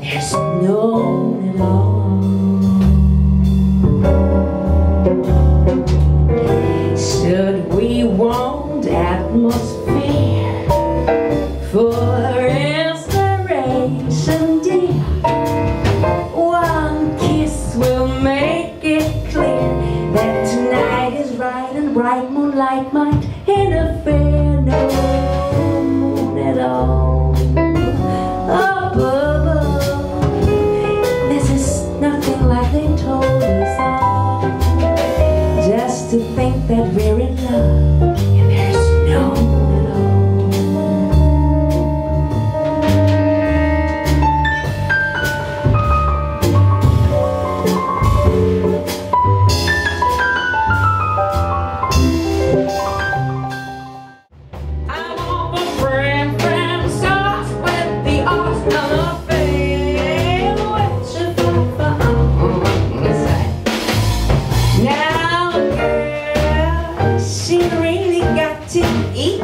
there's no at all. Should we want atmosphere for inspiration, dear? One kiss will make it clear that tonight is right, and bright moonlight might interfere. No moon at all above. This is nothing like they told us all. Just to think that we're in love and there's no moon at all. I'm on the Frim sauce with the awesome affair. What you thought for now, girl, she really got to eat,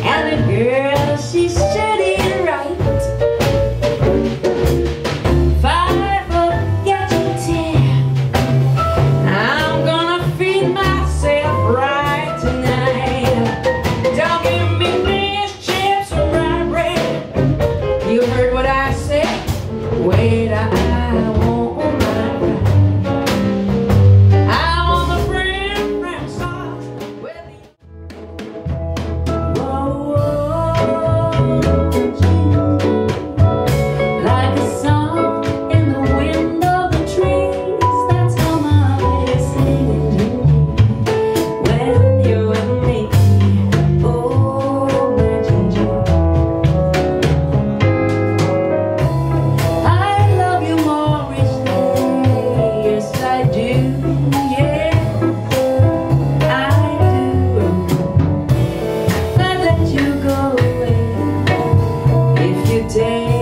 and the girl, she should eat right. 5 forget to 10. I'm gonna feed myself right tonight. Don't give me fish, chips, or rye bread. You heard what I said? Wait, I want my ride. I'm on the Frim sauce with the like a song in the wind of the trees. That's how my head is singing to me when you're with me. Oh, my ginger, I love you more each day. Yes, I do. Yeah, I do. Not let you go away if you dare.